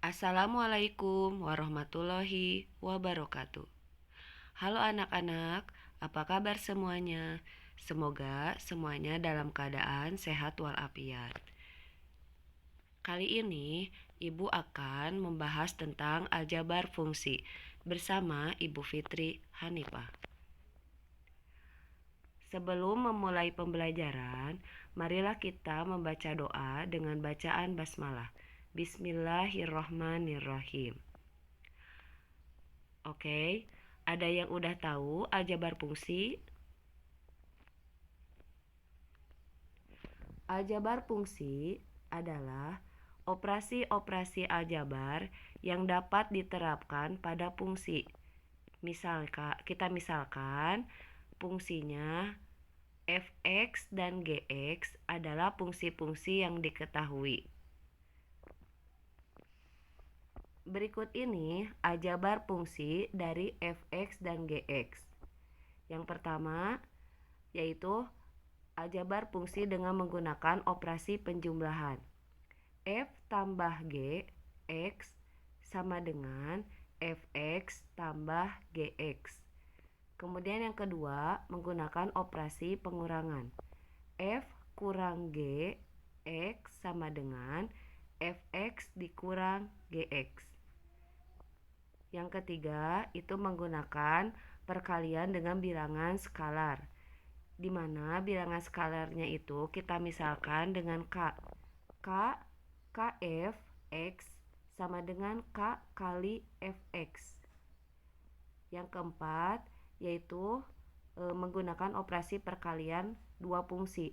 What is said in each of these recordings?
Assalamualaikum warahmatullahi wabarakatuh. Halo anak-anak, apa kabar semuanya? Semoga semuanya dalam keadaan sehat walafiat. Kali ini Ibu akan membahas tentang aljabar fungsi bersama Ibu Fitri Hanifah. Sebelum memulai pembelajaran, marilah kita membaca doa dengan bacaan basmalah. Bismillahirrohmanirrohim. Oke, ada yang udah tahu aljabar fungsi? Aljabar fungsi adalah operasi-operasi aljabar yang dapat diterapkan pada fungsi. Misalkan fungsinya f(x) dan g(x) adalah fungsi-fungsi yang diketahui. Berikut ini aljabar fungsi dari f(x) dan g(x). Yang pertama yaitu aljabar fungsi dengan menggunakan operasi penjumlahan. F tambah G X sama dengan fx tambah gx. Kemudian yang kedua menggunakan operasi pengurangan. F kurang G X sama dengan fx dikurang gx. Yang ketiga itu menggunakan perkalian dengan bilangan skalar, di mana bilangan skalarnya itu kita misalkan dengan K. Kf X sama dengan K kali Fx. Yang keempat yaitu menggunakan operasi perkalian dua fungsi.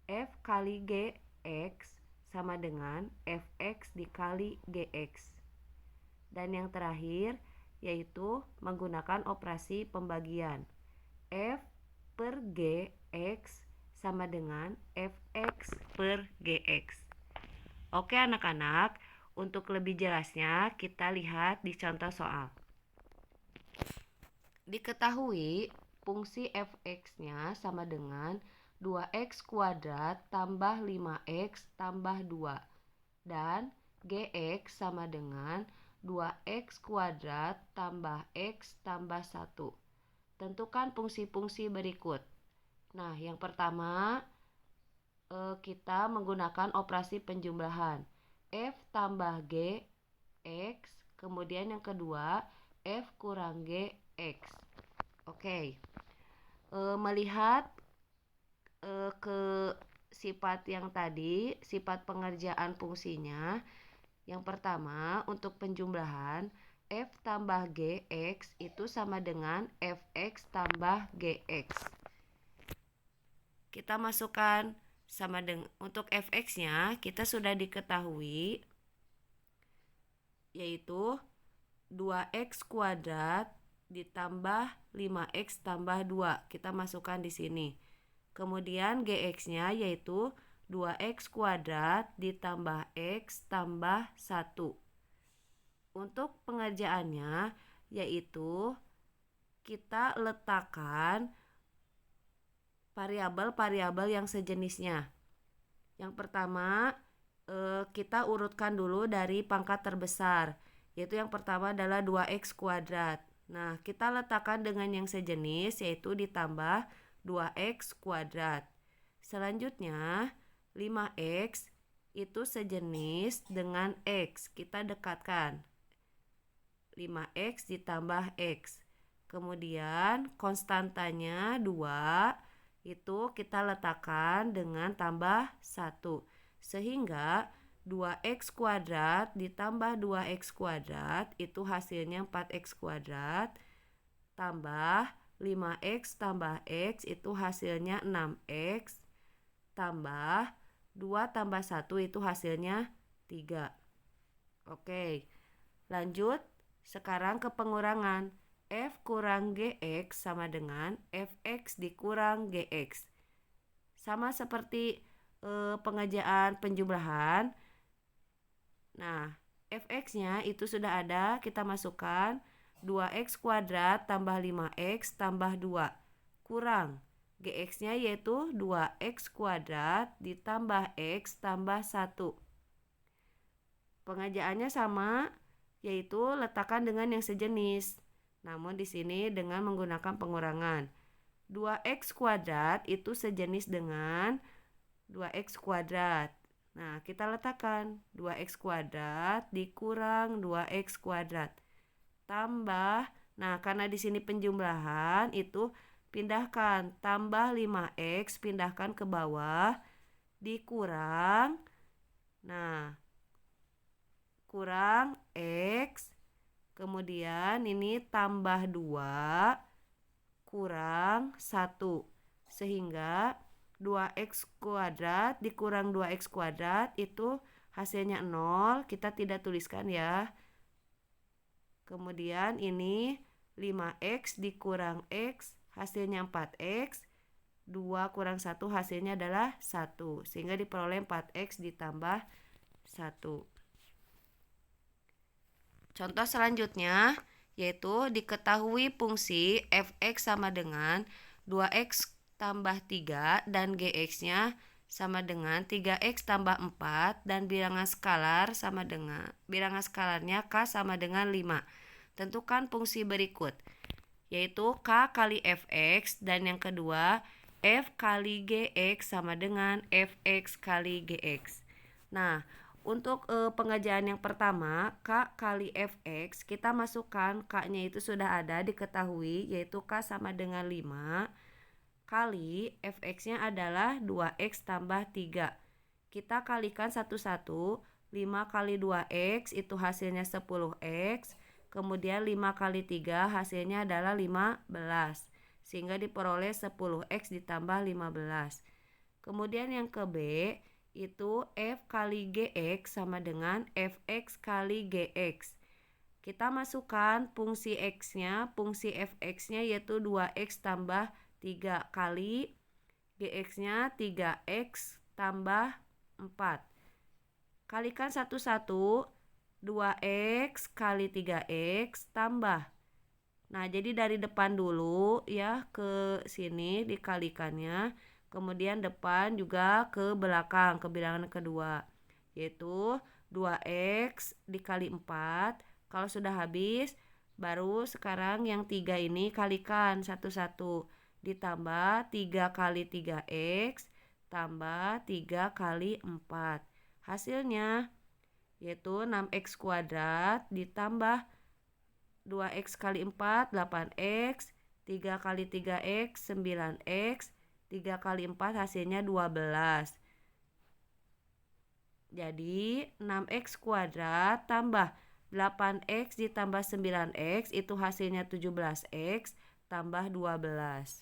F kali G X sama dengan Fx dikali Gx. Dan yang terakhir yaitu menggunakan operasi pembagian. F per G X sama dengan Fx per Gx. Oke anak-anak, untuk lebih jelasnya kita lihat di contoh soal. Diketahui fungsi fx-nya sama dengan 2x kuadrat tambah 5x tambah 2 dan gx sama dengan 2x kuadrat tambah x tambah 1. Tentukan fungsi-fungsi berikut. Nah, yang pertama kita menggunakan operasi penjumlahan. F tambah G X, kemudian yang kedua F kurang G X. Oke. Melihat ke sifat yang tadi, sifat pengerjaan fungsinya. Yang pertama, untuk penjumlahan F tambah Gx itu sama dengan Fx tambah Gx. Kita masukkan sama dengan untuk Fx-nya kita sudah diketahui yaitu 2x kuadrat ditambah 5x tambah 2. Kita masukkan di sini. Kemudian Gx-nya yaitu 2x kuadrat ditambah x tambah 1. Untuk pengerjaannya yaitu kita letakkan variabel-variabel yang sejenisnya. Yang pertama kita urutkan dulu dari pangkat terbesar, yaitu yang pertama adalah 2x kuadrat. Nah, kita letakkan dengan yang sejenis yaitu ditambah 2x kuadrat. Selanjutnya 5x itu sejenis dengan x, kita dekatkan 5x ditambah x. Kemudian konstantanya 2 itu kita letakkan dengan tambah 1. Sehingga 2x kuadrat ditambah 2x kuadrat itu hasilnya 4x kuadrat tambah 5x tambah x itu hasilnya 6x tambah 2 tambah 1 itu hasilnya 3. Oke, lanjut sekarang ke pengurangan. F kurang Gx sama dengan Fx dikurang Gx. Sama seperti pengerjaan penjumlahan. Nah, Fx-nya itu sudah ada, kita masukkan 2x kuadrat tambah 5x tambah 2 kurang Gx-nya yaitu 2x kuadrat ditambah x tambah 1. Pengerjaannya sama, yaitu letakkan dengan yang sejenis. Namun di sini dengan menggunakan pengurangan. 2x kuadrat itu sejenis dengan 2x kuadrat. Nah, kita letakkan 2x kuadrat dikurang 2x kuadrat. Tambah, nah karena di sini penjumlahan itu pindahkan, tambah 5x pindahkan ke bawah, dikurang, nah kurang x, kemudian ini tambah 2 kurang 1, sehingga 2x kuadrat dikurang 2x kuadrat itu hasilnya 0, kita tidak tuliskan ya. Kemudian ini 5x dikurang x hasilnya 4x, 2 kurang 1 hasilnya adalah 1, sehingga diperoleh 4x ditambah 1. Contoh selanjutnya yaitu diketahui fungsi f(x) sama dengan 2x tambah 3 dan gx-nya sama dengan 3x tambah 4 dan bilangan skalarnya k sama dengan 5. Tentukan fungsi berikut, yaitu k kali fx dan yang kedua f kali gx sama dengan fx kali gx. Nah, untuk pengerjaan yang pertama, k kali fx, kita masukkan k-nya itu sudah ada diketahui, yaitu k sama dengan 5 kali fx-nya adalah 2x tambah 3. Kita kalikan satu-satu, 5 kali 2x itu hasilnya 10x, kemudian 5 kali 3 hasilnya adalah 15, sehingga diperoleh 10x ditambah 15. Kemudian yang ke B, itu f kali gx sama dengan fx kali gx. Kita masukkan fungsi x-nya, fungsi fx-nya yaitu 2x tambah 3 kali gx-nya 3x tambah 4. Kalikan satu-satu, 2x kali 3x tambah. Nah, jadi dari depan dulu ya ke sini dikalikannya. Kemudian depan juga ke belakang, ke bilangan kedua, yaitu 2x dikali 4. Kalau sudah habis, baru sekarang yang 3 ini kalikan satu-satu. Ditambah 3 kali 3x, tambah 3 kali 4. Hasilnya, yaitu 6x kuadrat ditambah 2x kali 4, 8x, 3 kali 3x, 9x, 3 kali 4 hasilnya 12. Jadi 6x kuadrat tambah 8x ditambah 9x itu hasilnya 17x tambah 12.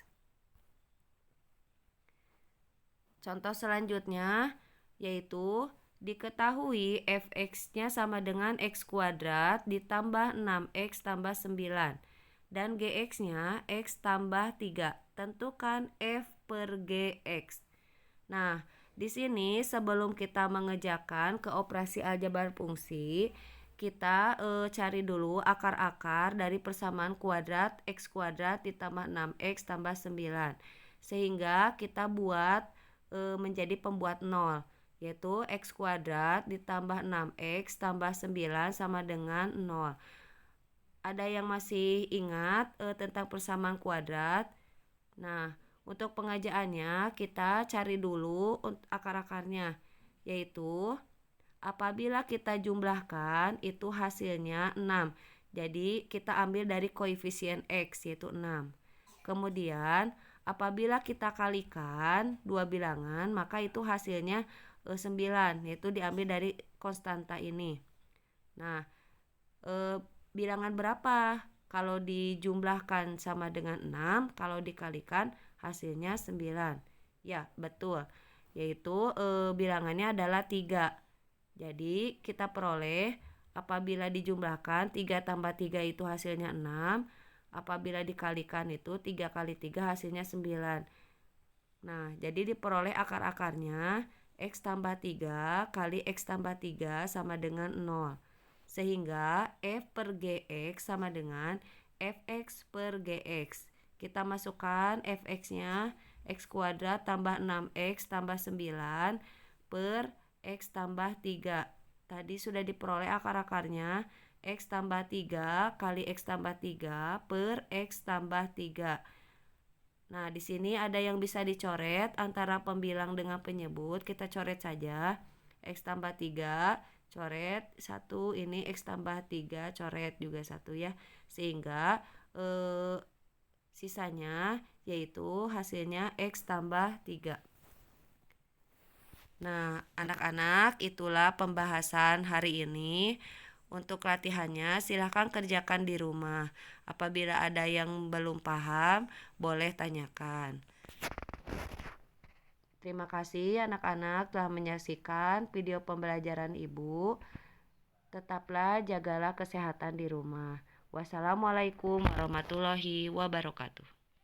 Contoh selanjutnya yaitu diketahui fx-nya sama dengan x kuadrat ditambah 6x tambah 9 dan gx-nya x tambah 3. Tentukan f per gx. Nah, di sini sebelum kita mengerjakan ke operasi aljabar fungsi, kita cari dulu akar-akar dari persamaan kuadrat x kuadrat ditambah 6x tambah 9. Sehingga kita buat menjadi pembuat 0, yaitu x kuadrat ditambah 6x tambah 9 sama dengan 0. Ada yang masih ingat tentang persamaan kuadrat? Nah, untuk pengerjaannya kita cari dulu akar-akarnya, yaitu apabila kita jumlahkan itu hasilnya 6. Jadi kita ambil dari koefisien x yaitu 6. Kemudian apabila kita kalikan dua bilangan maka itu hasilnya 9, yaitu diambil dari konstanta ini. Nah, bilangan berapa? Kalau dijumlahkan sama dengan 6, kalau dikalikan hasilnya 9. Ya, betul. Yaitu bilangannya adalah 3. Jadi kita peroleh apabila dijumlahkan 3 tambah 3 itu hasilnya 6. Apabila dikalikan itu 3 kali 3 hasilnya 9. Nah, jadi diperoleh akar-akarnya x tambah 3 kali x tambah 3 sama dengan 0. Sehingga f per gx sama dengan fx per gx. Kita masukkan fx-nya x kuadrat tambah 6x tambah 9 per x tambah 3 tadi sudah diperoleh akar-akarnya. X tambah 3 kali X tambah 3 per X tambah 3. Nah, di sini ada yang bisa dicoret antara pembilang dengan penyebut. Kita coret saja. X tambah 3, coret 1. Ini X tambah 3, coret juga 1 ya. Sehingga sisanya yaitu hasilnya X tambah 3. Nah, anak-anak, itulah pembahasan hari ini. Untuk latihannya, silahkan kerjakan di rumah. Apabila ada yang belum paham, boleh tanyakan. Terima kasih anak-anak telah menyaksikan video pembelajaran Ibu. Tetaplah jagalah kesehatan di rumah. Wassalamualaikum warahmatullahi wabarakatuh.